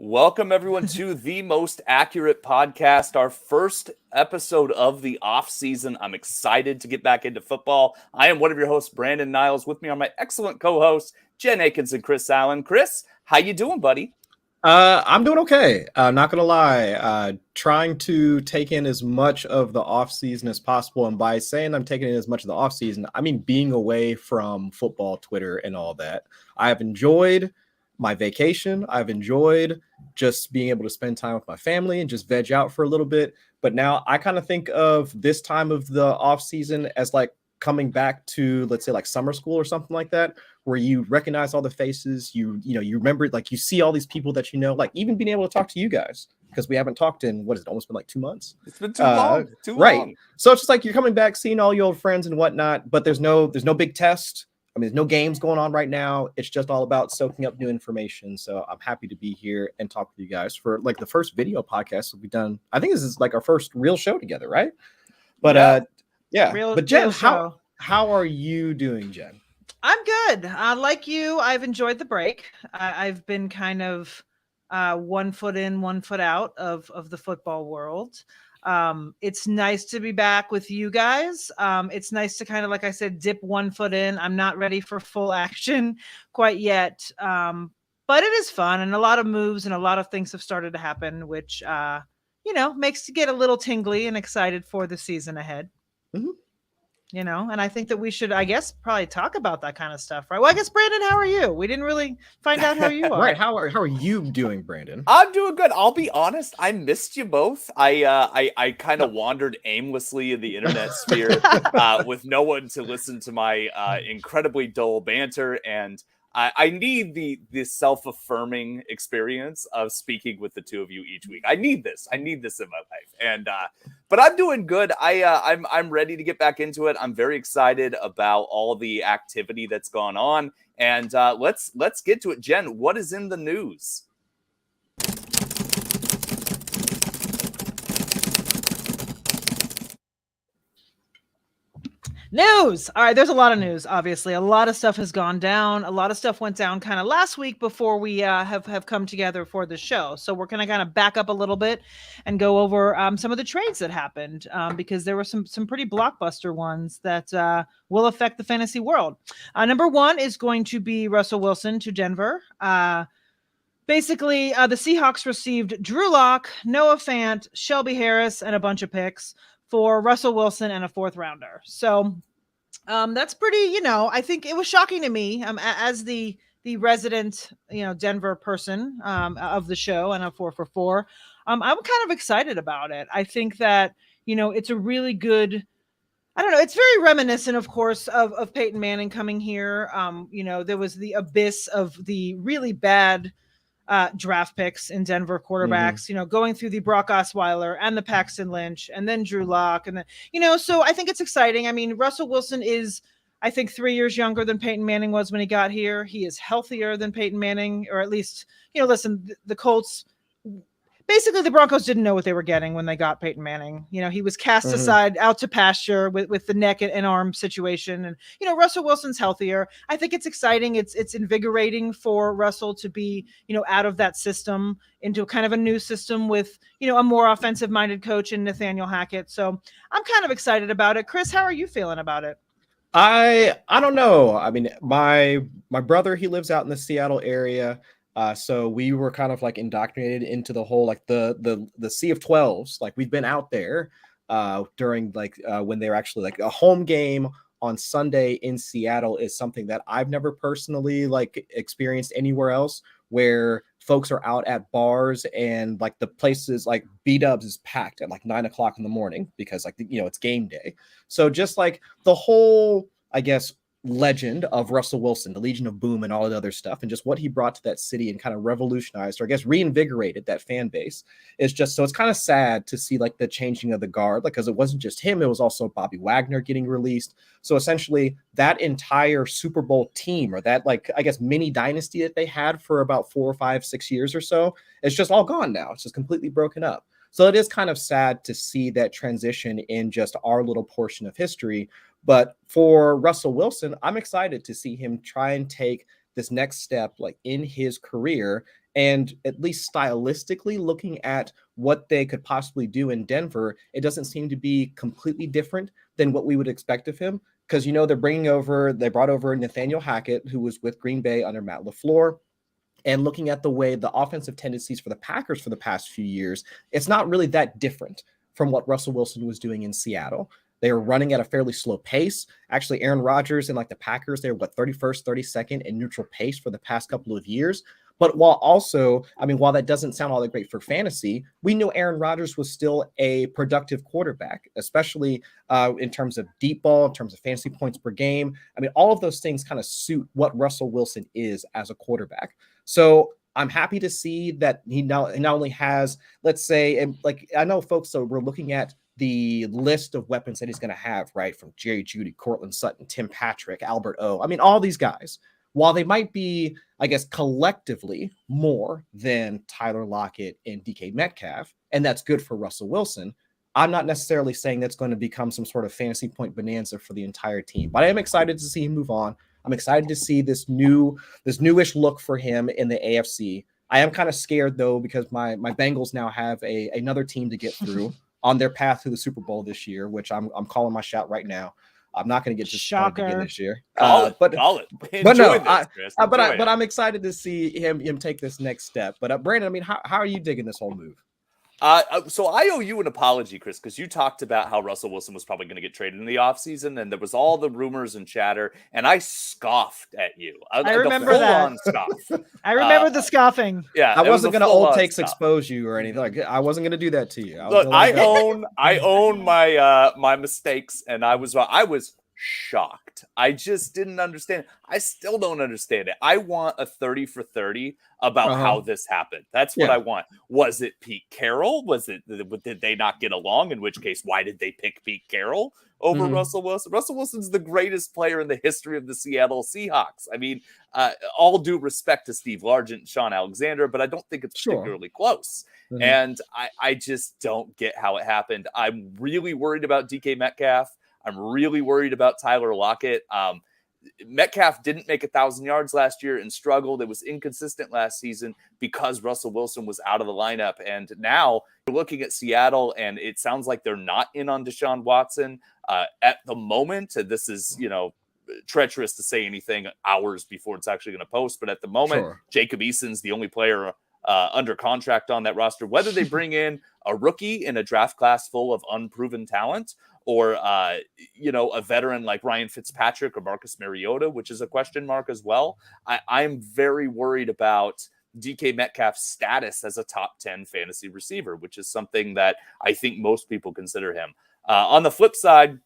Welcome, everyone, to the most accurate podcast, our first episode of the off season. I'm excited to get back into football. I am one of your hosts, Brandon Niles. With me are my excellent co-hosts, Eakins and Chris Allen. Chris, how you doing, buddy? I'm doing okay. Not gonna lie. Trying to take in as much of the off season as possible, and by saying I'm taking in as much of the off season, I mean being away from football, Twitter, and all that. I have enjoyed my vacation. I've enjoyed just being able to spend time with my family and just veg out for a little bit. But now I kind of think of this time of the off season as like coming back to, let's say, like summer school or something like that, where you recognize all the faces, you remember, like you see all these people that you know, like even being able to talk to you guys, because we haven't talked in, what is it, almost been like 2 months? It's been too long. Right. Long. So it's just like you're coming back, seeing all your old friends and whatnot, but there's no big test. I mean, there's no games going on right now. It's just all about soaking up new information. So I'm happy to be here and talk with you guys for like the first video podcast we've done. I think this is like our first real show together, right? But yeah. But Jen, how are you doing, Jen? I'm good. Like you, I've enjoyed the break. I've been kind of 1 foot in, 1 foot out of the football world. It's nice to be back with you guys. It's nice to kind of, like I said, dip 1 foot in. I'm not ready for full action quite yet. But it is fun, and a lot of moves and a lot of things have started to happen, which, makes you get a little tingly and excited for the season ahead. Mm-hmm. And I think that we should, I guess, probably talk about that kind of stuff, right? Well, I guess, Brandon, how are you? We didn't really find out how you are. Right. How are you doing, Brandon? I'm doing good. I'll be honest. I missed you both. I kind of wandered aimlessly in the internet sphere with no one to listen to my incredibly dull banter, and I need the self-affirming experience of speaking with the two of you each week. I need this in my life. And but I'm doing good. I'm ready to get back into it. I'm very excited about all the activity that's gone on. And let's get to it. Jen, what is in the news? News. All right. There's a lot of news. Obviously, a lot of stuff has gone down. A lot of stuff went down kind of last week before we have come together for the show. So we're going to kind of back up a little bit and go over some of the trades that happened because there were some pretty blockbuster ones that will affect the fantasy world. Number one is going to be Russell Wilson to Denver. Basically, the Seahawks received Drew Lock, Noah Fant, Shelby Harris, and a bunch of picks for Russell Wilson and a 4th rounder. So that's pretty, I think it was shocking to me as the resident, Denver person of the show and a 4 for 4. I'm kind of excited about it. I think that, it's a really good, I don't know. It's very reminiscent, of course, of Peyton Manning coming here. There was the abyss of the really bad draft picks in Denver quarterbacks, going through the Brock Osweiler and the Paxton Lynch and then Drew Lock. And then, so I think it's exciting. I mean, Russell Wilson is, I think, 3 years younger than Peyton Manning was when he got here. He is healthier than Peyton Manning, or at least, listen, the Colts, basically the Broncos didn't know what they were getting when they got Peyton Manning. He was cast aside out to pasture with the neck and arm situation. And, Russell Wilson's healthier. I think it's exciting. It's invigorating for Russell to be, out of that system into kind of a new system with, a more offensive minded coach in Nathaniel Hackett. So I'm kind of excited about it. Chris, how are you feeling about it? I don't know. I mean, my brother, he lives out in the Seattle area. So we were kind of like indoctrinated into the whole, like the Sea of 12s. Like we've been out there during when they're actually like a home game on Sunday in Seattle is something that I've never personally like experienced anywhere else, where folks are out at bars and like the places like B-Dubs is packed at like 9 o'clock in the morning because like, it's game day. So just like the whole, I guess, legend of Russell Wilson, the Legion of Boom and all that other stuff, and just what he brought to that city and kind of revolutionized, or I guess reinvigorated that fan base, is just, so it's kind of sad to see like the changing of the guard, like, because it wasn't just him, it was also Bobby Wagner getting released. So essentially that entire Super Bowl team, or that like, I guess, mini dynasty that they had for about 4 or 5, 6 years or so, it's just all gone now. It's just completely broken up. So it is kind of sad to see that transition in just our little portion of history. But for Russell Wilson, I'm excited to see him try and take this next step like in his career And at least stylistically, looking at what they could possibly do in Denver, it doesn't seem to be completely different than what we would expect of him. Because, you know, they brought over Nathaniel Hackett, who was with Green Bay under Matt LaFleur. And looking at the way the offensive tendencies for the Packers for the past few years, it's not really that different from what Russell Wilson was doing in Seattle. They were running at a fairly slow pace. Actually, Aaron Rodgers and like the Packers, they were 31st, 32nd in neutral pace for the past couple of years. But while that doesn't sound all that great for fantasy, we knew Aaron Rodgers was still a productive quarterback, especially in terms of deep ball, in terms of fantasy points per game. I mean, all of those things kind of suit what Russell Wilson is as a quarterback. So I'm happy to see that he not only has, let's say, and like I know folks, so we're looking at the list of weapons that he's going to have, right? From Jerry Jeudy, Cortland Sutton, Tim Patrick, Albert O. I mean, all these guys, while they might be, I guess, collectively more than Tyler Lockett and DK Metcalf, and that's good for Russell Wilson, I'm not necessarily saying that's going to become some sort of fantasy point bonanza for the entire team. But I am excited to see him move on. I'm excited to see this newish look for him in the AFC. I am kind of scared, though, because my Bengals now have another team to get through on their path to the Super Bowl this year, which I'm calling my shot right now. I'm not going to get disappointed again this year. Call it. But I'm excited to see him take this next step. But Brandon, I mean, how are you digging this whole move? So I owe you an apology, Chris, because you talked about how Russell Wilson was probably going to get traded in the offseason, and there was all the rumors and chatter, and I scoffed at you. I remember that. I remember the scoffing. Yeah, I wasn't going to old takes expose you or anything. Like I wasn't going to do that to you. I own my mistakes, and I was shocked. I just didn't understand. I still don't understand it. I want a 30 for 30 about how this happened. That's what I want. Was it Pete Carroll? Did they not get along? In which case, why did they pick Pete Carroll over Russell Wilson? Russell Wilson's the greatest player in the history of the Seattle Seahawks. I mean, all due respect to Steve Largent and Sean Alexander, but I don't think it's particularly close. And I just don't get how it happened. I'm really worried about DK Metcalf. I'm really worried about Tyler Lockett. Metcalf didn't make 1,000 yards last year and struggled. It was inconsistent last season because Russell Wilson was out of the lineup. And now you're looking at Seattle, and it sounds like they're not in on Deshaun Watson at the moment. This is, treacherous to say anything hours before it's actually going to post. But at the moment, Jacob Eason's the only player under contract on that roster. Whether they bring in a rookie in a draft class full of unproven talent, or, a veteran like Ryan Fitzpatrick or Marcus Mariota, which is a question mark as well. I'm very worried about DK Metcalf's status as a top 10 fantasy receiver, which is something that I think most people consider him. On the flip side,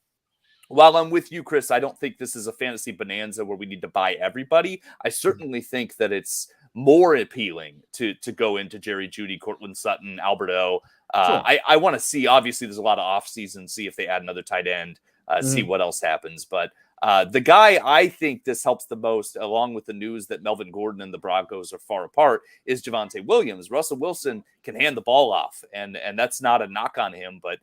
while I'm with you, Chris, I don't think this is a fantasy bonanza where we need to buy everybody. I certainly think that it's more appealing to go into Jerry Jeudy, Cortland Sutton, Albert O. I want to see, obviously there's a lot of off season, see if they add another tight end, see what else happens. But the guy I think this helps the most, along with the news that Melvin Gordon and the Broncos are far apart, is Javonte Williams. Russell Wilson can hand the ball off, and that's not a knock on him, but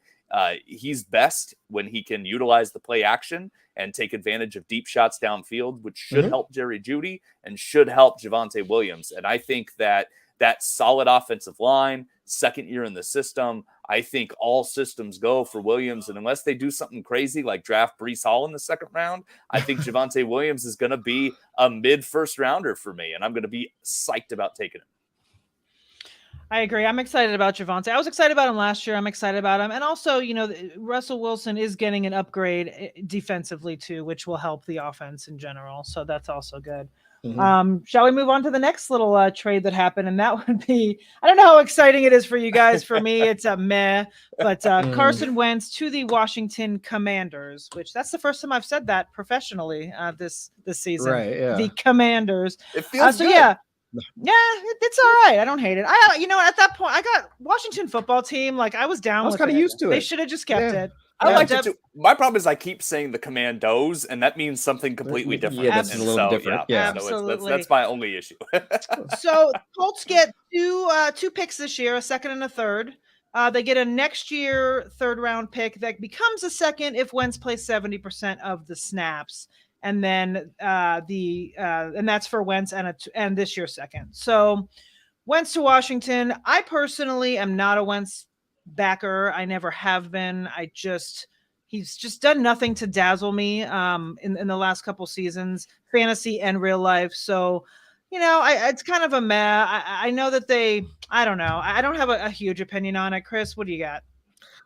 he's best when he can utilize the play action and take advantage of deep shots downfield, which should help Jerry Jeudy and should help Javonte Williams. And I think that solid offensive line, second year in the system, I think all systems go for Williams. And unless they do something crazy like draft Breece Hall in the second round, I think Javonte Williams is going to be a mid-first rounder for me, and I'm going to be psyched about taking him. I agree. I'm excited about Javonte. I was excited about him last year. I'm excited about him. And also, Russell Wilson is getting an upgrade defensively too, which will help the offense in general. So that's also good. Shall we move on to the next little trade that happened? And that would be, I don't know how exciting it is for you guys. For me, it's a meh, but Carson Wentz to the Washington Commanders, which that's the first time I've said that professionally this season. Right, yeah. The Commanders. It feels good. Yeah, it's all right. I don't hate it. At that point, I got Washington football team. Like I was down. I was kind of used to it. They should have just kept it. I liked it too. My problem is I keep saying the Commandos, and that means something completely different. Yeah, that's a little different. Yeah, absolutely. That's my only issue. So Colts get two picks this year, a second and a third. They get a next year third round pick that becomes a second if Wentz plays 70% of the snaps. And then and that's for Wentz and this year's second. So Wentz to Washington. I personally am not a Wentz backer. I never have been. He's just done nothing to dazzle me in the last couple seasons, fantasy and real life. So, it's kind of a meh. I know that I don't know. I don't have a huge opinion on it. Chris, what do you got?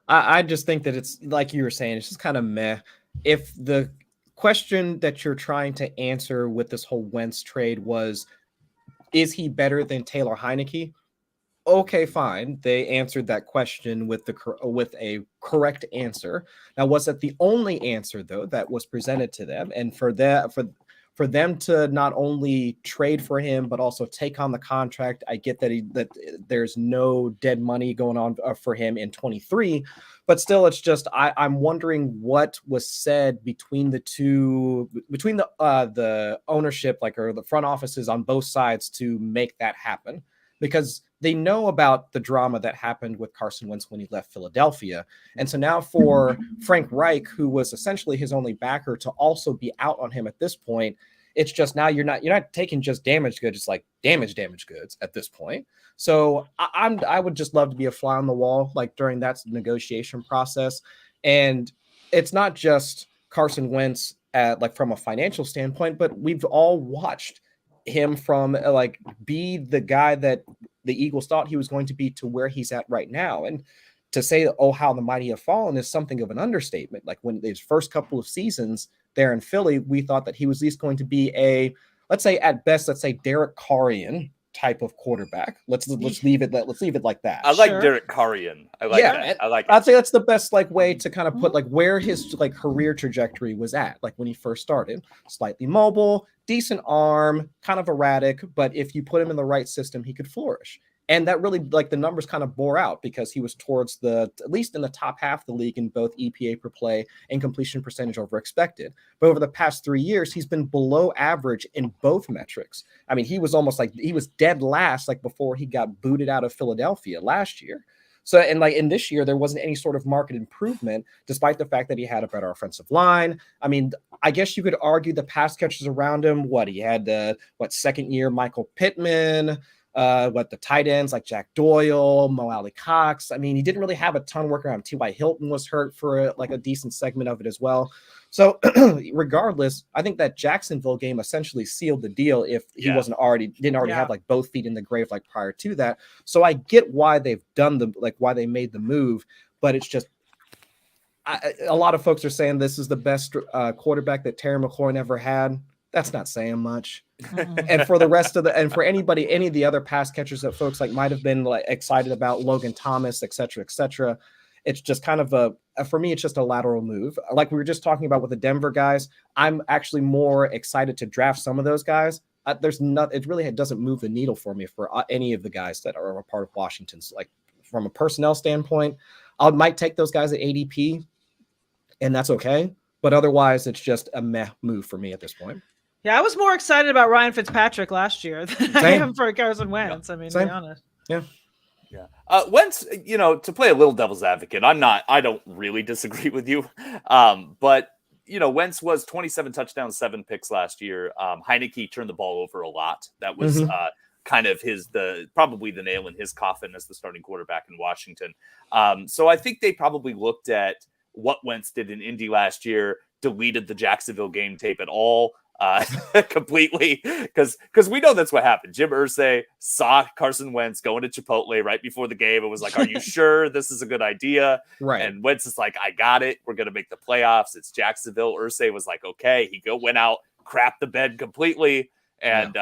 I just think that it's like you were saying, it's just kind of meh. If the question that you're trying to answer with this whole Wentz trade was, is he better than Taylor Heineke? Okay, fine. They answered that question with a correct answer. Now, was that the only answer though that was presented to them? And for them to not only trade for him but also take on the contract, I get that there's no dead money going on for him in 23, but still, it's just I'm wondering what was said between the ownership, or the front offices on both sides to make that happen, because they know about the drama that happened with Carson Wentz when he left Philadelphia. And so now for Frank Reich, who was essentially his only backer, to also be out on him at this point, it's just now you're not taking just damaged goods, it's like damaged goods at this point. So I would just love to be a fly on the wall during that negotiation process. And it's not just Carson Wentz from a financial standpoint, but we've all watched him from be the guy that the Eagles thought he was going to be to where he's at right now. And to say, oh, how the mighty have fallen is something of an understatement. When his first couple of seasons there in Philly, we thought that he was at least going to be let's say Derek Carrian type of quarterback. Let's leave it like that. I like Derek Carrian. I like that. I like it. I'd say that's the best way to kind of put where his career trajectory was at. When he first started, slightly mobile, decent arm, kind of erratic, but if you put him in the right system, he could flourish. And that really, the numbers kind of bore out, because he was towards at least in the top half of the league in both EPA per play and completion percentage over expected. But over the past 3 years, he's been below average in both metrics. I mean, he was almost he was dead last, before he got booted out of Philadelphia last year. So, and in this year, there wasn't any sort of market improvement, despite the fact that he had a better offensive line. I mean, I guess you could argue the pass catchers around him. He had second year Michael Pittman, the tight ends like Jack Doyle, Mo Alley Cox. I mean, he didn't really have a ton working around. T.Y. Hilton was hurt for a decent segment of it as well. So regardless, I think that Jacksonville game essentially sealed the deal if he didn't already have both feet in the grave prior to that. So I get why they've done why they made the move, but it's just a lot of folks are saying this is the best quarterback that Terry McLaurin ever had. That's not saying much. And for the rest of and for any of the other pass catchers that folks might have been excited about, Logan Thomas, et cetera, it's just kind of for me, it's just a lateral move. Like we were just talking about with the Denver guys, I'm actually more excited to draft some of those guys. It really doesn't move the needle for me for any of the guys that are a part of Washington's. From a personnel standpoint, I might take those guys at ADP, and that's okay. But otherwise, it's just a meh move for me at this point. Yeah, I was more excited about Ryan Fitzpatrick last year than I am for Carson Wentz. I mean, to be honest. Yeah. Wentz, to play a little devil's advocate, I don't really disagree with you. But Wentz was 27 touchdowns, 7 picks last year. Heineke turned the ball over a lot. That was kind of probably the nail in his coffin as the starting quarterback in Washington. So I think they probably looked at what Wentz did in Indy last year, deleted the Jacksonville game tape at all. Completely, because we know that's what happened. Jim Irsay saw Carson Wentz going to Chipotle right before the game and was like, "Are you sure this is a good idea?" Right. And Wentz is like, "I got it. We're gonna make the playoffs. It's Jacksonville." Irsay was like, "Okay." He went out, crapped the bed completely, and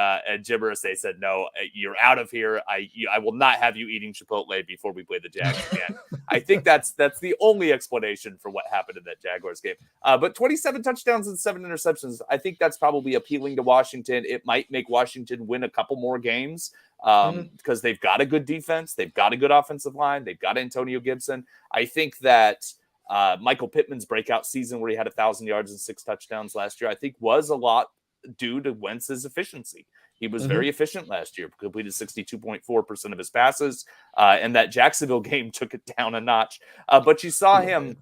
Jim Irsay said, "No, you're out of here. I will not have you eating Chipotle before we play the Jags again." I think that's the only explanation for what happened in that Jaguars game. But 27 touchdowns and 7 interceptions, I think that's probably appealing to Washington. It might make Washington win a couple more games because they've got a good defense. They've got a good offensive line. They've got Antonio Gibson. I think that Michael Pittman's breakout season where he had 1,000 yards and 6 touchdowns last year, I think was a lot due to Wentz's efficiency. He was very efficient last year, completed 62.4% of his passes, and that Jacksonville game took it down a notch. But you saw him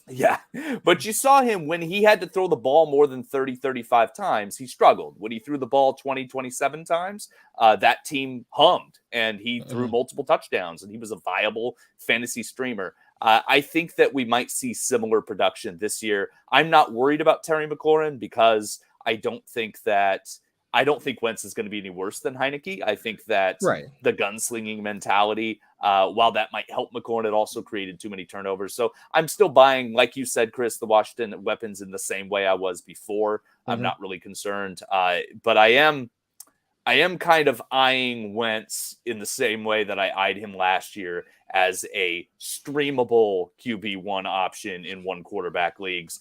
Yeah, but you saw him when he had to throw the ball more than 30, 35 times, he struggled. When he threw the ball 20, 27 times, that team hummed and he threw multiple touchdowns and he was a viable fantasy streamer. I think that we might see similar production this year. I'm not worried about Terry McLaurin because I don't think Wentz is going to be any worse than Heineke. I think that the gunslinging mentality, while that might help McLaurin, it also created too many turnovers. So I'm still buying, like you said, Chris, the Washington weapons in the same way I was before. I'm not really concerned, but I am kind of eyeing Wentz in the same way that I eyed him last year as a streamable QB1 option in one quarterback leagues.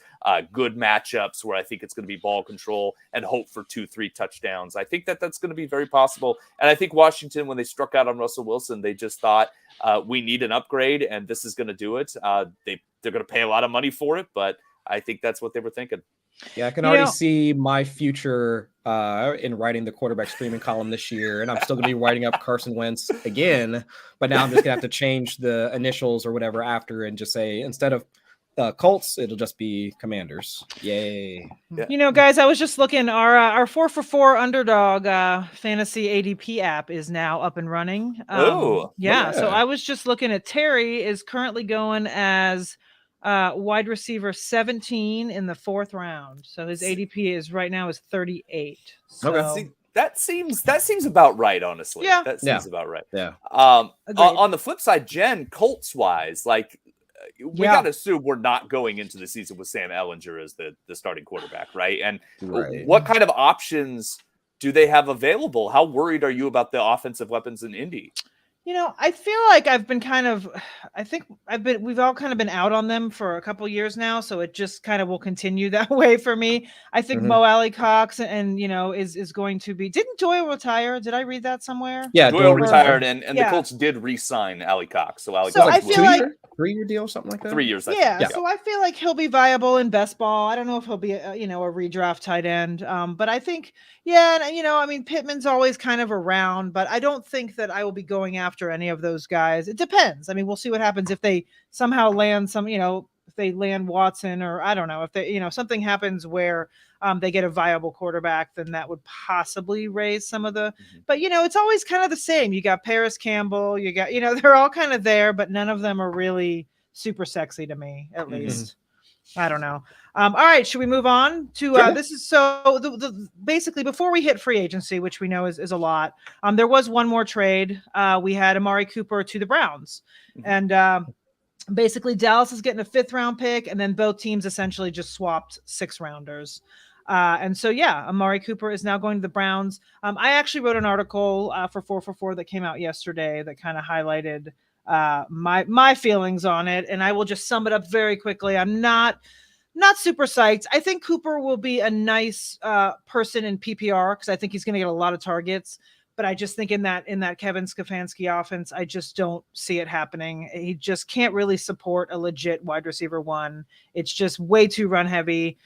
Good matchups where I think it's going to be ball control and hope for 2-3 touchdowns. I think that that's going to be very possible. And I think Washington, when they struck out on Russell Wilson, they just thought we need an upgrade and this is going to do it. They're going to pay a lot of money for it, but I think that's what they were thinking. Yeah, I can already see my future in writing the quarterback streaming column this year, and I'm still going to be writing up Carson Wentz again, but now I'm just going to have to change the initials or whatever after and just say, instead of Colts, it'll just be Commanders. Yay. Yeah. Guys, I was just looking, our 4for4 underdog fantasy ADP app is now up and running. So I was just looking at Terry is currently going as wide receiver 17 in the fourth round. So his ADP is right now is 38. So. Okay. See, that seems about right, honestly. Yeah. That seems about right. Yeah. On the flip side, Jen, Colts wise, like we got to assume we're not going into the season with Sam Ehlinger as the starting quarterback, right? And what kind of options do they have available? How worried are you about the offensive weapons in Indy? I feel like we've all kind of been out on them for a couple years now. So it just kind of will continue that way for me. I think Mo Alley Cox and is going to be, didn't Doyle retire? Did I read that somewhere? Yeah. Doyle retired and the Colts did re-sign Alley Cox. So Alley Cox I feel like 3-year deal, something like that. 3 years. Yeah. So I feel like he'll be viable in best ball. I don't know if he'll be a redraft tight end. But I think, Pittman's always kind of around, but I don't think that I will be going after any of those guys. It depends. I mean, we'll see what happens if they somehow land if they land Watson, or I don't know, if they, something happens where they get a viable quarterback, then that would possibly raise some of the, but it's always kind of the same. You got Paris Campbell, you got, they're all kind of there, but none of them are really super sexy to me, at least. I don't know. All right. Should we move on to this is basically before we hit free agency, which we know is a lot. There was one more trade. We had Amari Cooper to the Browns, and basically Dallas is getting a 5th round pick, and then both teams essentially just swapped 6 rounders. And so, Amari Cooper is now going to the Browns. I actually wrote an article for 4for4 that came out yesterday that kind of highlighted my feelings on it, and I will just sum it up very quickly. I'm not super psyched. I think Cooper will be a nice person in PPR because I think he's going to get a lot of targets. But I just think in that Kevin Stefanski offense, I just don't see it happening. He just can't really support a legit wide receiver 1. It's just way too run heavy.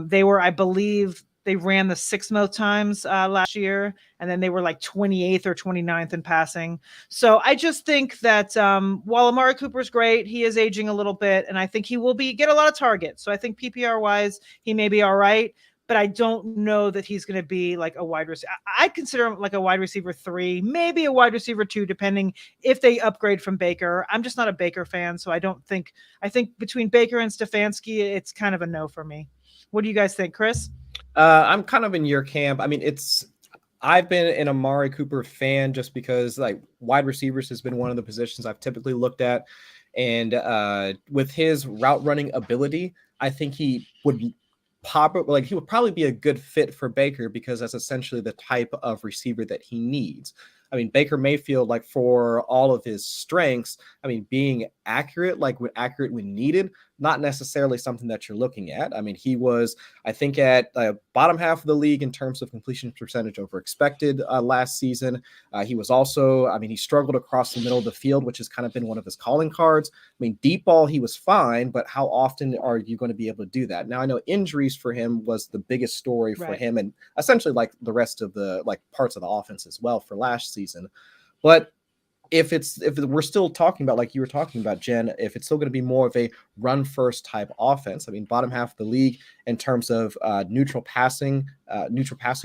They were, I believe, they ran the 6th most times last year, and then they were like 28th or 29th in passing. So I just think that while Amari Cooper's great, he is aging a little bit, and I think he will get a lot of targets. So I think PPR wise, he may be all right, but I don't know that he's going to be like a wide receiver. I'd consider him like a wide receiver 3, maybe a wide receiver 2, depending if they upgrade from Baker. I'm just not a Baker fan, so I think between Baker and Stefanski, it's kind of a no for me. What do you guys think, Chris? I'm kind of in your camp. I mean, I've been an Amari Cooper fan just because like wide receivers has been one of the positions I've typically looked at. And with his route running ability, I think he would probably be a good fit for Baker because that's essentially the type of receiver that he needs. I mean, Baker Mayfield, like for all of his strengths, I mean, being accurate when needed, not necessarily something that you're looking at. I mean, he was, I think, at bottom half of the league in terms of completion percentage over expected last season. He was also, I mean, he struggled across the middle of the field, which has kind of been one of his calling cards. I mean, deep ball, he was fine, but how often are you going to be able to do that? Now, I know injuries for him was the biggest story for him, and essentially like the rest of the like parts of the offense as well for last season. But if we're still talking about, like you were talking about, Jen, if it's still going to be more of a run first type offense, I mean, bottom half of the league in terms of neutral passing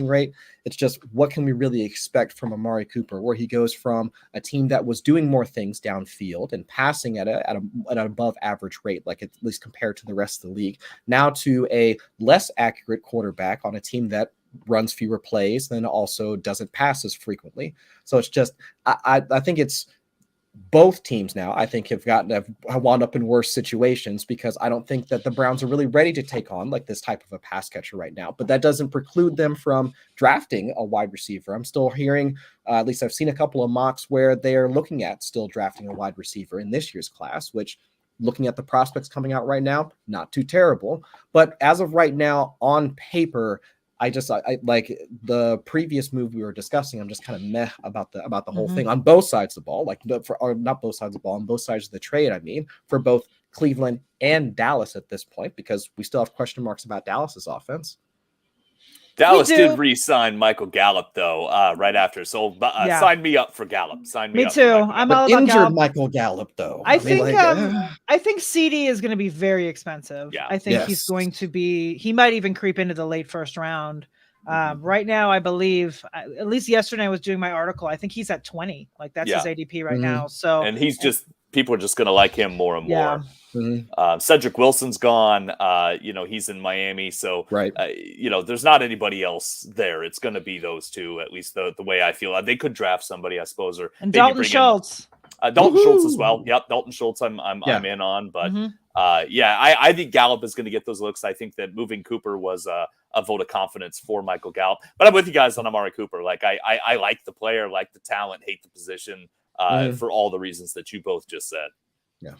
rate, it's just what can we really expect from Amari Cooper, where he goes from a team that was doing more things downfield and passing at an above average rate, like at least compared to the rest of the league, now to a less accurate quarterback on a team that runs fewer plays, then also doesn't pass as frequently. So it's just, I think it's both teams now, I think have wound up in worse situations, because I don't think that the Browns are really ready to take on like this type of a pass catcher right now, but that doesn't preclude them from drafting a wide receiver. I'm still hearing, at least I've seen a couple of mocks where they're looking at still drafting a wide receiver in this year's class, which, looking at the prospects coming out right now, not too terrible. But as of right now, on paper, I like the previous move we were discussing. I'm just kind of meh about the whole thing on both sides of the ball, or not both sides of the ball, on both sides of the trade. I mean, for both Cleveland and Dallas at this point, because we still have question marks about Dallas's offense. Dallas did re-sign Michael Gallup though, right after. So sign me up for Gallup. Sign me up. Me too. I'm all about injured Gallup. Michael Gallup though. I think CD is going to be very expensive. Yeah. I think he's going to be. He might even creep into the late first round. Right now, I believe, at least yesterday I was doing my article, I think he's at 20. Like that's his ADP right now. So, and he's just, people are just going to like him more and more. Cedric Wilson's gone. He's in Miami. So, there's not anybody else there. It's going to be those two, at least the way I feel. They could draft somebody, I suppose, or and Dalton Schultz. Dalton Schultz as well. Yep, Dalton Schultz. I'm in on, but I think Gallup is going to get those looks. I think that moving Cooper was a vote of confidence for Michael Gallup. But I'm with you guys on Amari Cooper. Like I like the player, like the talent, hate the position for all the reasons that you both just said. Yeah.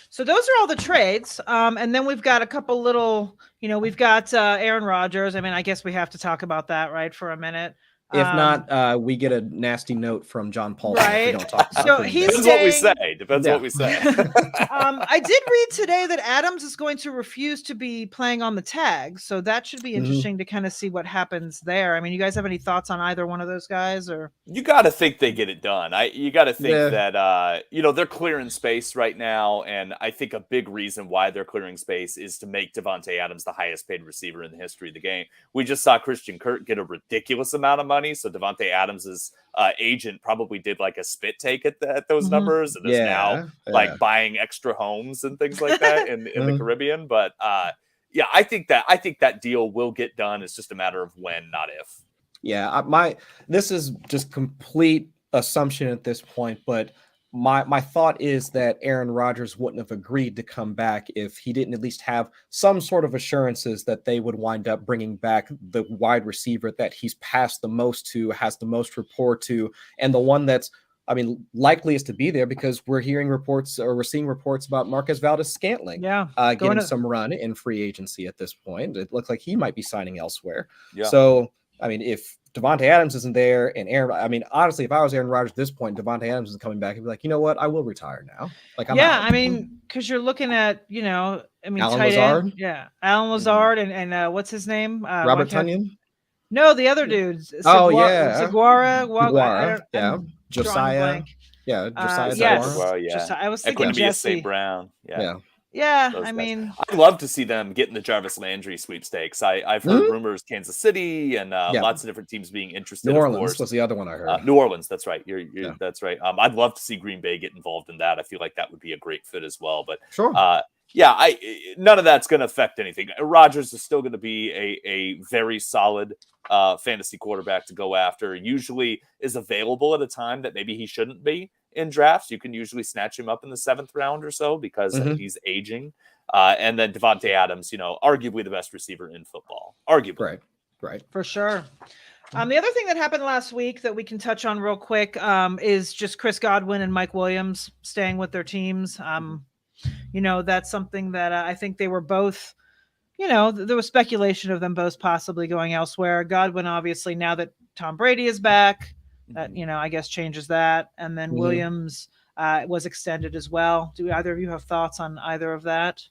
So those are all the trades. And then we've got a couple little, we've got Aaron Rodgers. I mean, I guess we have to talk about that, right, for a minute. If not, we get a nasty note from John Paul. Right. If we don't talk about so he's Depends what we say. Depends what we say. I did read today that Adams is going to refuse to be playing on the tag. So that should be interesting to kind of see what happens there. I mean, you guys have any thoughts on either one of those guys? Or you got to think they get it done. You got to think that, they're clearing space right now. And I think a big reason why they're clearing space is to make Devontae Adams the highest paid receiver in the history of the game. We just saw Christian Kirk get a ridiculous amount of money. So Devontae Adams's agent probably did like a spit take at those numbers, and is now like buying extra homes and things like that in the Caribbean. But I think that deal will get done. It's just a matter of when, not if. Yeah, this is just complete assumption at this point, but my thought is that Aaron Rodgers wouldn't have agreed to come back if he didn't at least have some sort of assurances that they would wind up bringing back the wide receiver that he's passed the most to, has the most rapport to, and the one that's, likeliest to be there, because we're seeing reports about Marquez Valdes-Scantling getting some run in free agency at this point. It looks like he might be signing elsewhere. Yeah. So, if Devontae Adams isn't there, and honestly, if I was Aaron Rodgers at this point, Devontae Adams is coming back, I'd be like, you know what, I will retire now. Like, because you're looking at, Alan Lazard, Alan Lazard, and what's his name, Robert Tonyan. No, the other dudes. Saguara, Josiah. Josiah. Yes. I was thinking Jesse St. Brown. Yeah, I'd love to see them get in the Jarvis Landry sweepstakes. I've heard rumors Kansas City and lots of different teams being interested. New Orleans was the other one I heard. New Orleans, that's right. That's right. I'd love to see Green Bay get involved in that. I feel like that would be a great fit as well. But sure. None of that's going to affect anything. Rodgers is still going to be a very solid fantasy quarterback to go after. Usually is available at a time that maybe he shouldn't be in drafts. You can usually snatch him up in the 7th round or so because he's aging. And then Devontae Adams, arguably the best receiver in football. Arguably. Right. For sure. The other thing that happened last week that we can touch on real quick is just Chris Godwin and Mike Williams staying with their teams. That's something that I think they were both, there was speculation of them both possibly going elsewhere. Godwin, obviously, now that Tom Brady is back, that, I guess changes that. And then Williams was extended as well. Do either of you have thoughts on either of that?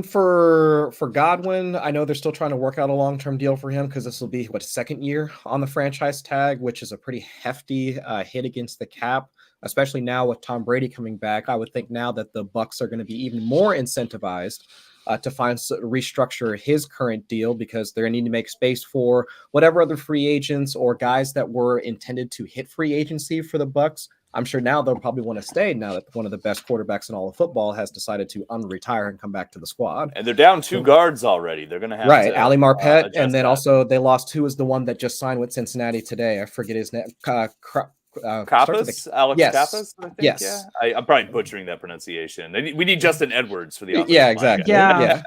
For Godwin, I know they're still trying to work out a long-term deal for him because this will be second year on the franchise tag, which is a pretty hefty hit against the cap. especially now with Tom Brady coming back. I would think now that the Bucs are going to be even more incentivized to restructure his current deal, because they're going to need to make space for whatever other free agents or guys that were intended to hit free agency for the Bucs. I'm sure now they'll probably want to stay now that one of the best quarterbacks in all of football has decided to unretire and come back to the squad. And they're down 2 guards already. They're going to have to Ali Marpet, and then that. Also they lost who was the one that just signed with Cincinnati today. I forget his name. Kappas? Alex Kappas, I think. Yes. Yeah. I'm probably butchering that pronunciation. We need Justin Edwards for the offensive Yeah, line, exactly. Yeah.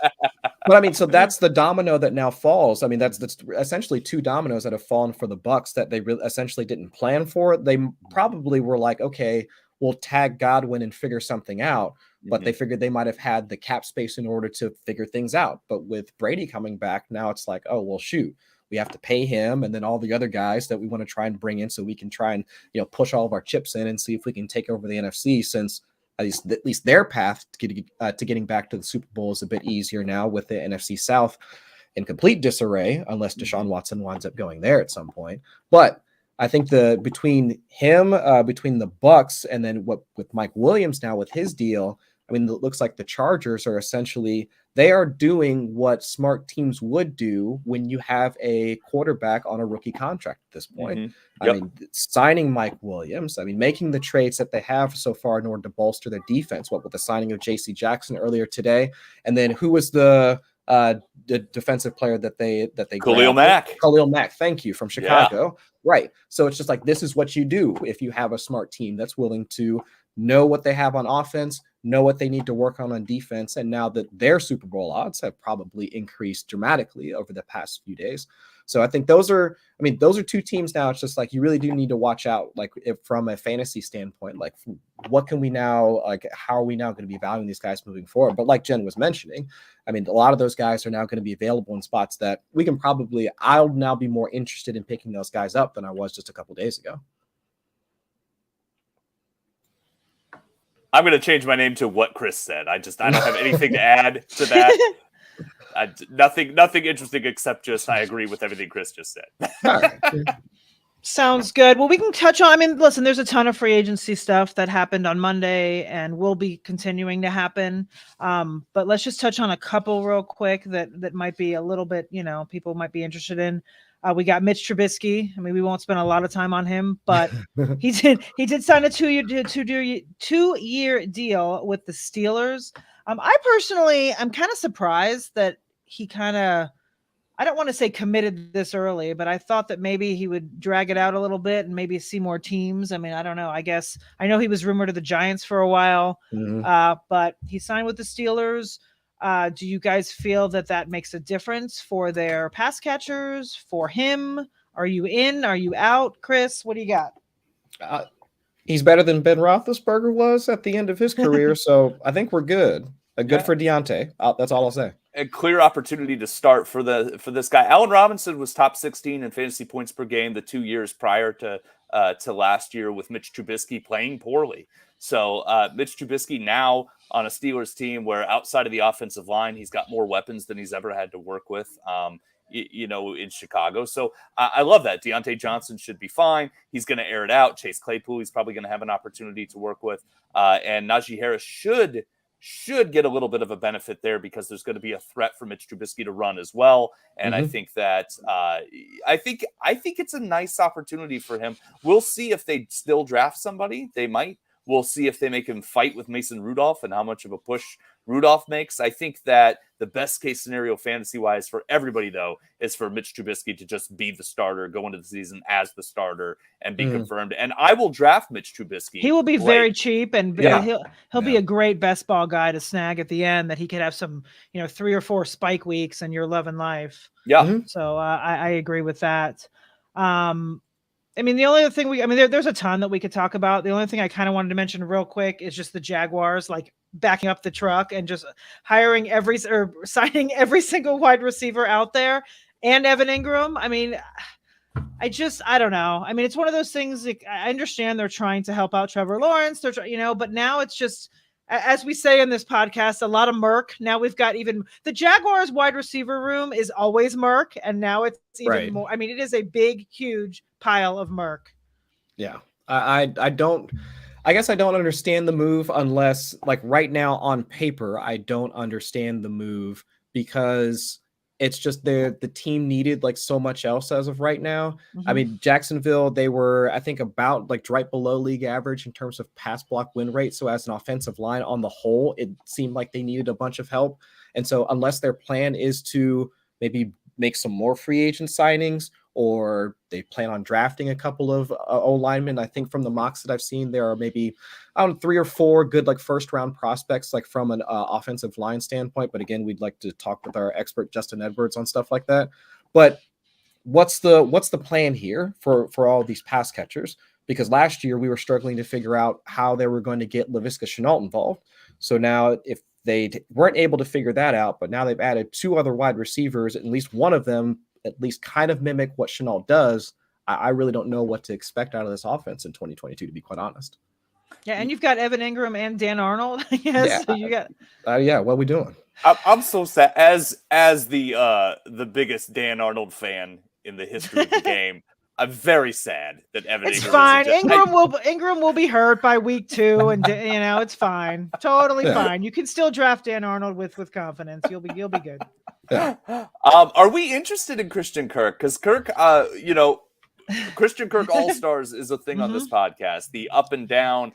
But I mean, so that's the domino that now falls. I mean, that's essentially 2 dominoes that have fallen for the Bucs that they essentially didn't plan for. They probably were like, okay, we'll tag Godwin and figure something out. But they figured they might have had the cap space in order to figure things out. But with Brady coming back, now it's like, oh, well, shoot, we have to pay him and then all the other guys that we want to try and bring in so we can try and, push all of our chips in and see if we can take over the NFC, since at least their path to getting back to the Super Bowl is a bit easier now with the NFC South in complete disarray, unless Deshaun Watson winds up going there at some point. But I think between the Bucs and then with Mike Williams now with his deal, I mean, it looks like the Chargers are essentially, they are doing what smart teams would do when you have a quarterback on a rookie contract at this point. Yep. I mean, signing Mike Williams, I mean, making the trades that they have so far in order to bolster their defense, with the signing of J.C. Jackson earlier today. And then who was the defensive player that they Khalil Mack. Khalil Mack, thank you, from Chicago. Yeah. Right. So it's just like, this is what you do if you have a smart team that's willing to know what they have on offense, know what they need to work on defense. And now that their Super Bowl odds have probably increased dramatically over the past few days. So I think those are 2 teams now. It's just like, you really do need to watch out, like, if from a fantasy standpoint, like, what can we now, like, how are we now going to be valuing these guys moving forward? But like Jen was mentioning, I mean, a lot of those guys are now going to be available in spots that I'll now be more interested in picking those guys up than I was just a couple days ago. I'm going to change my name to what Chris said. I don't have anything to add to that. Nothing interesting except just I agree with everything Chris just said. All right. Sounds good. Well, we can touch on, I mean, listen, there's a ton of free agency stuff that happened on Monday and will be continuing to happen. But let's just touch on a couple real quick that might be a little bit, people might be interested in. We got Mitch Trubisky. I mean, we won't spend a lot of time on him, but he did sign a 2-year deal with the Steelers. I personally, I'm kind of surprised that he I don't want to say committed this early, but I thought that maybe he would drag it out a little bit and maybe see more teams. I mean, I don't know. I know he was rumored to the Giants for a while, but he signed with the Steelers. Do you guys feel that makes a difference for their pass catchers, for him? Are you in? Are you out? Chris, what do you got? He's better than Ben Roethlisberger was at the end of his career, so I think we're good. Good for Deontay. That's all I'll say. A clear opportunity to start for this guy. Allen Robinson was top 16 in fantasy points per game the 2 years prior to last year, with Mitch Trubisky playing poorly. So Mitch Trubisky now on a Steelers team where outside of the offensive line, he's got more weapons than he's ever had to work with, in Chicago. So I love that. Deontay Johnson should be fine. He's going to air it out. Chase Claypool, he's probably going to have an opportunity to work with. And Najee Harris should get a little bit of a benefit there, because there's going to be a threat for Mitch Trubisky to run as well. And I think that I think it's a nice opportunity for him. We'll see if they still draft somebody. They might. We'll see if they make him fight with Mason Rudolph and how much of a push Rudolph makes. I think that the best case scenario fantasy-wise for everybody, though, is for Mitch Trubisky to just be the starter, go into the season as the starter, and be confirmed. And I will draft Mitch Trubisky. He will be very cheap, and he'll be a great best ball guy to snag at the end, that he could have some, 3 or 4 spike weeks and you're loving life. Yeah. So I agree with that. I mean, the only other thing there's a ton that we could talk about. The only thing I kind of wanted to mention real quick is just the Jaguars, like, backing up the truck and just signing every single wide receiver out there, and Evan Ingram. I mean, I don't know. I mean, it's one of those things. Like, I understand they're trying to help out Trevor Lawrence. But now it's just, as we say in this podcast, a lot of murk. Now we've got even the Jaguars wide receiver room is always murk, and now it's even more. I mean, it is a big, huge pile of murk. Yeah, I I guess I don't understand the move unless, like, right now on paper, I don't understand the move because it's just the team needed like so much else as of right now. I mean, Jacksonville, they were, I think, about like right below league average in terms of pass block win rate. So as an offensive line on the whole, it seemed like they needed a bunch of help. And so unless their plan is to maybe make some more free agent signings, or they plan on drafting a couple of O linemen. I think from the mocks that I've seen, there are maybe 3 or 4 good like first round prospects, like from an offensive line standpoint. But again, we'd like to talk with our expert Justin Edwards on stuff like that. But what's the plan here for all these pass catchers? Because last year we were struggling to figure out how they were going to get Laviska Shenault involved. So now if they weren't able to figure that out, but now they've added 2 other wide receivers, at least one of them at least kind of mimic what Shenault does. I really don't know what to expect out of this offense in 2022, to be quite honest. Yeah, and you've got Evan Ingram and Dan Arnold. Yes, yeah, so you got. Yeah, what are we doing? I'm so sad as the biggest Dan Arnold fan in the history of the game. I'm very sad that Evan It's Ingram fine. Ingram will be hurt by week 2, and it's fine. Totally fine. You can still draft Dan Arnold with confidence. You'll be good. Yeah. Are we interested in Christian Kirk? Because Kirk, Christian Kirk All-Stars is a thing on this podcast. The up and down,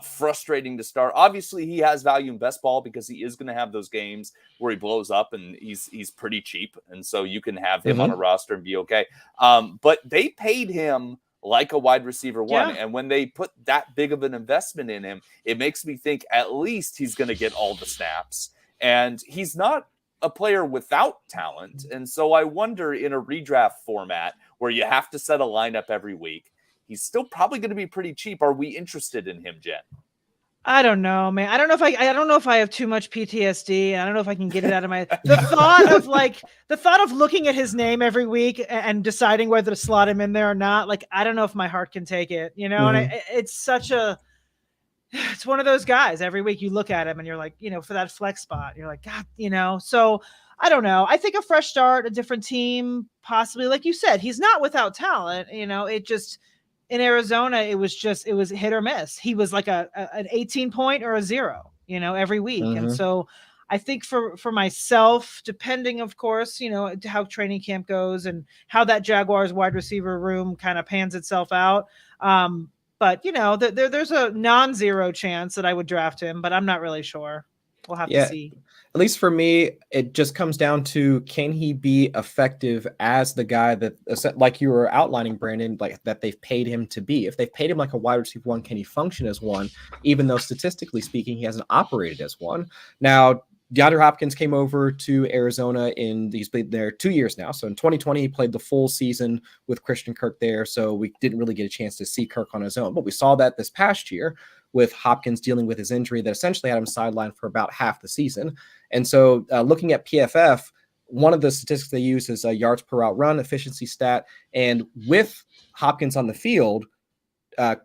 frustrating to start. Obviously, he has value in best ball because he is going to have those games where he blows up and he's pretty cheap. And so you can have him on a roster and be okay. But they paid him like a wide receiver one. Yeah. And when they put that big of an investment in him, it makes me think at least he's going to get all the snaps. And he's not a player without talent. And so I wonder, in a redraft format where you have to set a lineup every week, he's still probably going to be pretty cheap. Are we interested in him, Jen? I don't know, man. I don't know if I have too much PTSD. I don't know if I can get it out of my the thought of looking at his name every week and deciding whether to slot him in there or not. Like, I don't know if my heart can take it, and it's one of those guys. Every week you look at him and you're like, for that flex spot, you're like, God, so I don't know. I think a fresh start, a different team, possibly, like you said, he's not without talent. It just, in Arizona, it was hit or miss. He was like an 18 point or a 0, every week. And so I think for myself, depending, of course, how training camp goes and how that Jaguars wide receiver room kind of pans itself out. But, there's a non-zero chance that I would draft him, but I'm not really sure. We'll have to see. At least for me, it just comes down to, can he be effective as the guy that, like you were outlining, Brandon, like that they've paid him to be? If they've paid him like a wide receiver one, can he function as one, even though statistically speaking, he hasn't operated as one? Now, DeAndre Hopkins came over to Arizona he's been there 2 years now. So in 2020, he played the full season with Christian Kirk there. So we didn't really get a chance to see Kirk on his own, but we saw that this past year with Hopkins dealing with his injury that essentially had him sidelined for about half the season. And so looking at PFF, one of the statistics they use is yards per route run efficiency stat. And with Hopkins on the field,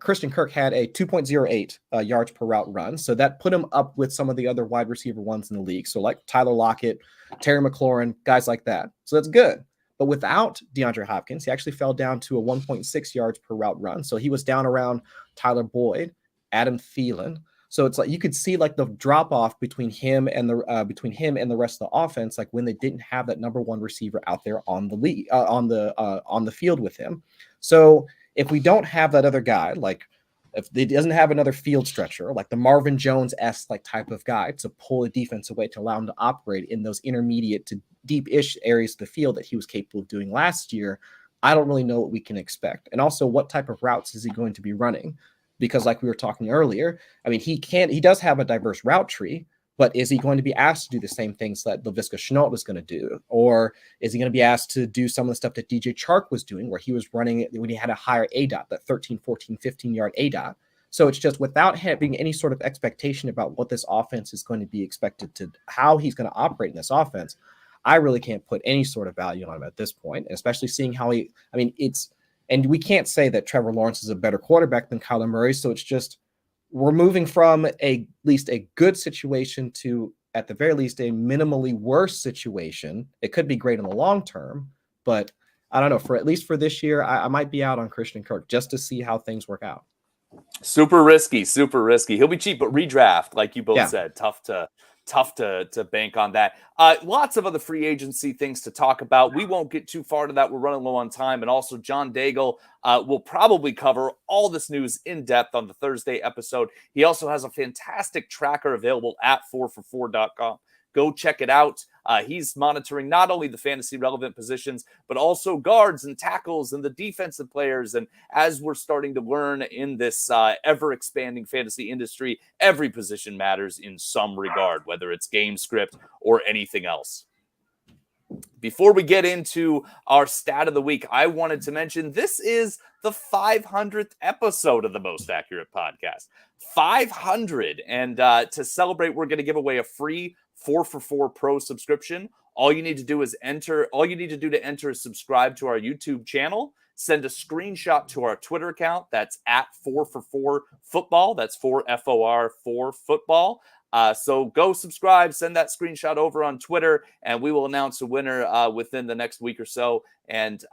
Christian Kirk had a 2.08 yards per route run. So that put him up with some of the other wide receiver ones in the league. So like Tyler Lockett, Terry McLaurin, guys like that. So that's good. But without DeAndre Hopkins, he actually fell down to a 1.6 yards per route run. So he was down around Tyler Boyd, Adam Thielen. So it's like you could see like the drop off between him and the rest of the offense, like when they didn't have that number one receiver out there on the league, on the field with him. So if we don't have that other guy, like if he doesn't have another field stretcher, like the Marvin Jones-esque like type of guy to pull a defense away to allow him to operate in those intermediate to deep-ish areas of the field that he was capable of doing last year, I don't really know what we can expect. And also, what type of routes is he going to be running? Because like we were talking earlier, I mean, he does have a diverse route tree, but is he going to be asked to do the same things that Laviska Shenault was going to do? Or is he going to be asked to do some of the stuff that DJ Chark was doing, where he was running it when he had a higher ADOT, that 13, 14, 15-yard ADOT? So it's just without having any sort of expectation about what this offense is going to be expected to, how he's going to operate in this offense, I really can't put any sort of value on him at this point, especially seeing how and we can't say that Trevor Lawrence is a better quarterback than Kyler Murray. So it's just, we're moving from at least a good situation to, at the very least, a minimally worse situation. It could be great in the long term, but I don't know. At least for this year, I might be out on Christian Kirk just to see how things work out. Super risky, super risky. He'll be cheap, but redraft, like you both Yeah. said, tough to bank on that. Lots of other free agency things to talk about. We won't get too far to that. We're running low on time. And also John Daigle will probably cover all this news in depth on the Thursday episode. He also has a fantastic tracker available at 4for4.com. Go check it out. He's monitoring not only the fantasy relevant positions, but also guards and tackles and the defensive players. And as we're starting to learn in this ever expanding fantasy industry, every position matters in some regard, whether it's game script or anything else. Before we get into our stat of the week, I wanted to mention this is the 500th episode of the Most Accurate Podcast. 500. And to celebrate, we're going to give away a free 4for4 Pro subscription. All you need to do is subscribe to our YouTube channel, send a screenshot to our Twitter account. That's at 4for4 football. That's 4FOR4 football. So go subscribe, send that screenshot over on Twitter, and we will announce a winner within the next week or so. And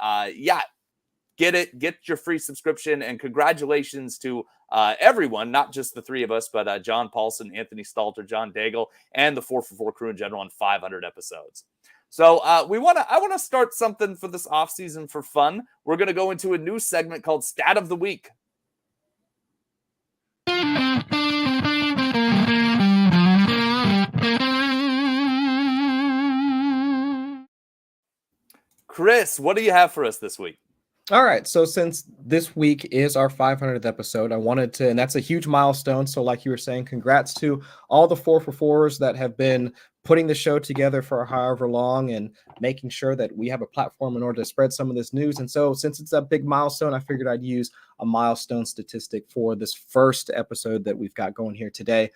get your free subscription, and congratulations to everyone, not just the three of us, but John Paulson, Anthony Stalter, John Daigle, and the 4for4 crew in general on 500 episodes. So I want to start something for this offseason for fun. We're going to go into a new segment called Stat of the Week. Chris, what do you have for us this week? All right. So since this week is our 500th episode, I wanted to, and that's a huge milestone. So like you were saying, congrats to all the 4for4s that have been putting the show together for however long and making sure that we have a platform in order to spread some of this news. And so since it's a big milestone, I figured I'd use a milestone statistic for this first episode that we've got going here today.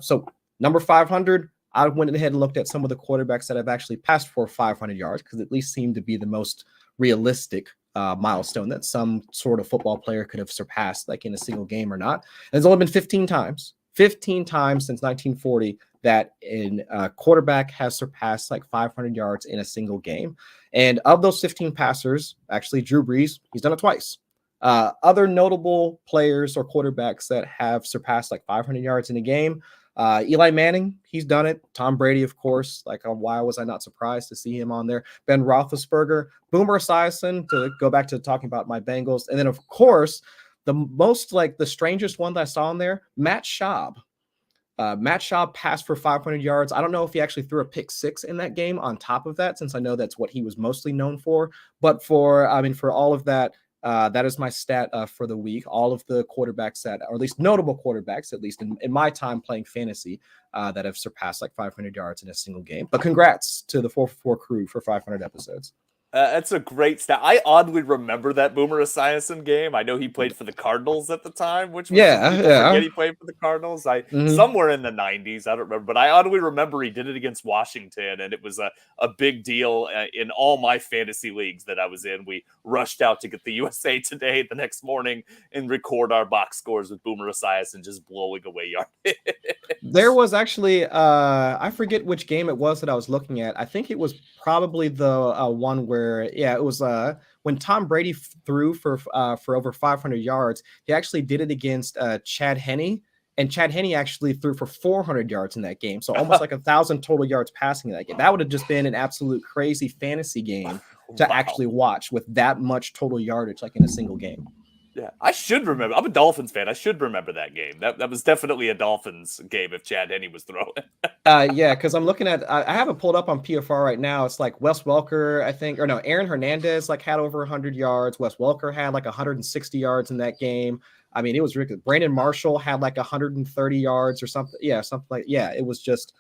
So number 500, I went ahead and looked at some of the quarterbacks that have actually passed for 500 yards, because at least seemed to be the most realistic milestone that some sort of football player could have surpassed, like in a single game or not. And it's only been 15 times since 1940 that a quarterback has surpassed like 500 yards in a single game. And of those 15 passers, actually Drew Brees, he's done it twice. Other notable players or quarterbacks that have surpassed like 500 yards in a game, Eli Manning, he's done it. Tom Brady, of course. Like, why was I not surprised to see him on there? Ben Roethlisberger, Boomer Esiason, to go back to talking about my Bengals. And then, of course, the strangest one that I saw on there, Matt Schaub. Matt Schaub passed for 500 yards. I don't know if he actually threw a pick six in that game on top of that, since I know that's what he was mostly known for. But for all of that, that is my stat for the week. All of the quarterbacks that, or at least notable quarterbacks, at least in my time playing fantasy, that have surpassed like 500 yards in a single game. But congrats to the 4for4 crew for 500 episodes. That's a great stat. I oddly remember that Boomer Esiason game. I know he played for the Cardinals at the time, which was forget he played for the Cardinals. Somewhere in the 90s, I don't remember, but I oddly remember he did it against Washington, and it was a big deal in all my fantasy leagues that I was in. We rushed out to get the USA Today the next morning and record our box scores with Boomer Esiason just blowing away yardage. There was actually I forget which game it was that I was looking at. I think it was probably the one where it was when Tom Brady threw for over 500 yards. He actually did it against Chad Henne, and Chad Henne actually threw for 400 yards in that game. So almost like 1,000 total yards passing in that game. That would have just been an absolute crazy fantasy game to actually watch with that much total yardage, like in a single game. Yeah, I should remember. I'm a Dolphins fan. I should remember that game. That was definitely a Dolphins game if Chad Henne was throwing. Yeah, because I'm looking at, I have it pulled up on PFR right now. It's like Wes Welker, I think, or no, Aaron Hernandez like had over 100 yards. Wes Welker had like 160 yards in that game. I mean, it was ridiculous. Brandon Marshall had like 130 yards or something. Yeah, something like, it was just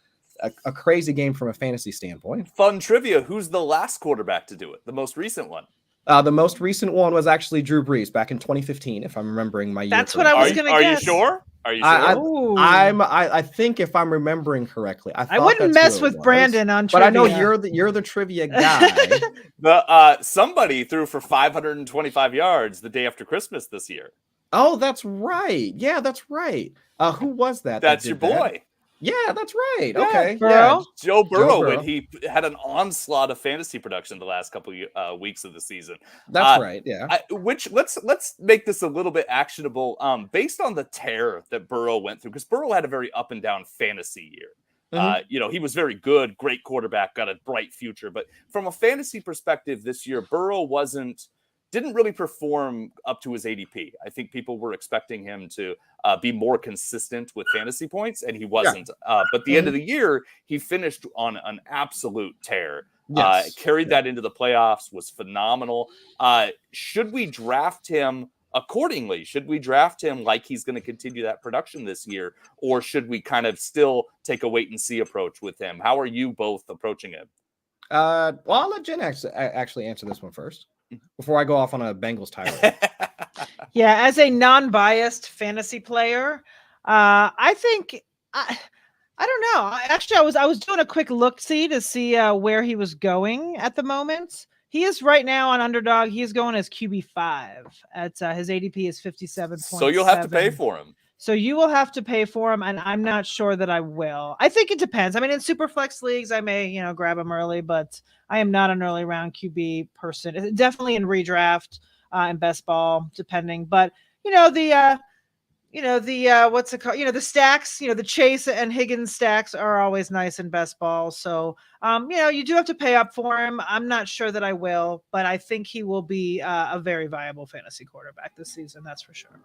a crazy game from a fantasy standpoint. Fun trivia. Who's the last quarterback to do it? The most recent one? The most recent one was actually Drew Brees back in 2015, if I'm remembering my year. That's what I was going to guess. Are you sure? Are you sure? I think if I'm remembering correctly, I wouldn't mess with Brandon on trivia. But I know you're the trivia guy. Somebody threw for 525 yards the day after Christmas this year. Oh, that's right. Yeah, that's right. Who was that? That's your boy. Yeah, that's right. Yeah, Okay. Yeah. Burrow. Joe Burrow when Burrow. he had an onslaught of fantasy production the last couple weeks of the season. That's right. Yeah. Which let's make this a little bit actionable. Based on the tear that Burrow went through, because Burrow had a very up and down fantasy year. Mhm. He was very good, great quarterback, got a bright future. But from a fantasy perspective, this year Burrow didn't really perform up to his ADP. I think people were expecting him to be more consistent with fantasy points, and he wasn't. But at the end of the year, he finished on an absolute tear. Yes. Carried that into the playoffs, was phenomenal. Should we draft him accordingly? Should we draft him like he's going to continue that production this year? Or should we kind of still take a wait and see approach with him? How are you both approaching it? Well, I'll let Jen actually answer this one first before I go off on a Bengals tirade. Yeah, as a non-biased fantasy player, I think I don't know. Actually, I was doing a quick look-see to see where he was going at the moment. He is right now on Underdog. He is going as QB5 at his ADP is 57. So you'll have to pay for him. So you will have to pay for him, and I'm not sure that I will. I think it depends. I mean, in super flex leagues, I may, grab him early, but I am not an early round QB person. Definitely in redraft and best ball, depending. But the what's it called? The stacks, the Chase and Higgins stacks are always nice in best ball. So you do have to pay up for him. I'm not sure that I will, but I think he will be a very viable fantasy quarterback this season. That's for sure.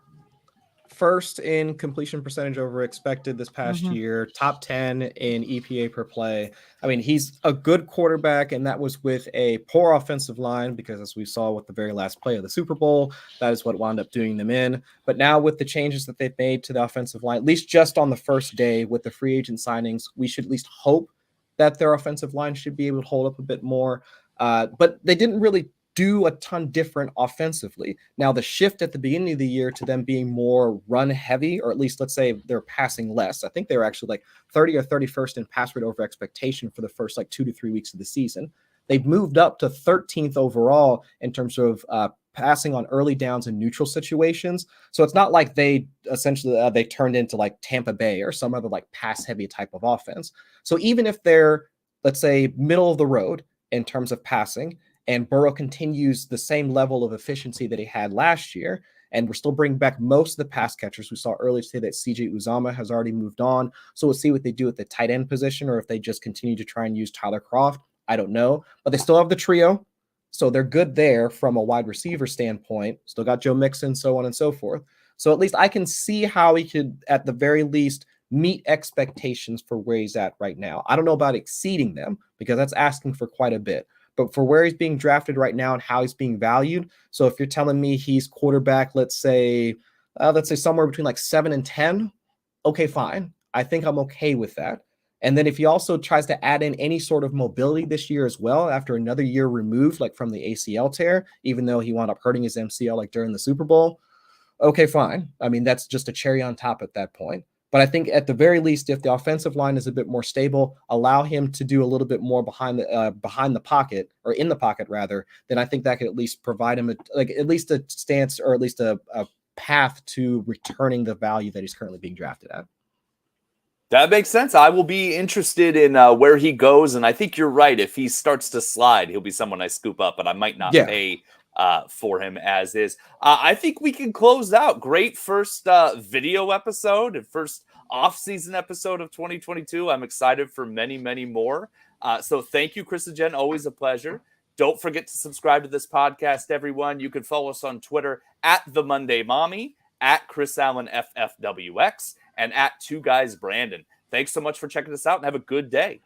First in completion percentage over expected this past year, top 10 in EPA per play. I mean, he's a good quarterback, and that was with a poor offensive line because, as we saw with the very last play of the Super Bowl, that is what wound up doing them in. But now with the changes that they've made to the offensive line, at least just on the first day with the free agent signings, we should at least hope that their offensive line should be able to hold up a bit more. But they didn't really do a ton different offensively. Now, the shift at the beginning of the year to them being more run heavy, or at least let's say they're passing less. I think they were actually like 30 or 31st in pass rate over expectation for the first 2 to 3 weeks of the season. They've moved up to 13th overall in terms of passing on early downs in neutral situations. So it's not like they essentially they turned into like Tampa Bay or some other pass heavy type of offense. So even if they're, let's say, middle of the road in terms of passing, and Burrow continues the same level of efficiency that he had last year, and we're still bringing back most of the pass catchers. We saw earlier today that CJ Uzomah has already moved on. So we'll see what they do at the tight end position, or if they just continue to try and use Tyler Kroft. I don't know. But they still have the trio. So they're good there from a wide receiver standpoint. Still got Joe Mixon, so on and so forth. So at least I can see how he could, at the very least, meet expectations for where he's at right now. I don't know about exceeding them because that's asking for quite a bit. But for where he's being drafted right now and how he's being valued, so if you're telling me he's quarterback, let's say somewhere between 7 and 10, okay, fine. I think I'm okay with that. And then if he also tries to add in any sort of mobility this year as well, after another year removed, from the ACL tear, even though he wound up hurting his MCL during the Super Bowl, okay, fine. I mean, that's just a cherry on top at that point. But I think at the very least, if the offensive line is a bit more stable, allow him to do a little bit more behind the pocket, or in the pocket rather, then I think that could at least provide him at least a stance, or at least a path to returning the value that he's currently being drafted at. That makes sense. I will be interested in where he goes, and I think you're right. If he starts to slide, he'll be someone I scoop up, but I might not pay for him as is. I think we can close out. Great first video episode and first off-season episode of 2022. I'm excited for many, many more. So thank you, Chris and Jen. Always a pleasure. Don't forget to subscribe to this podcast, everyone. You can follow us on Twitter at The Monday Mommy, at Chris Allen FFWX, and at 2 Guys Brandon. Thanks so much for checking us out, and have a good day.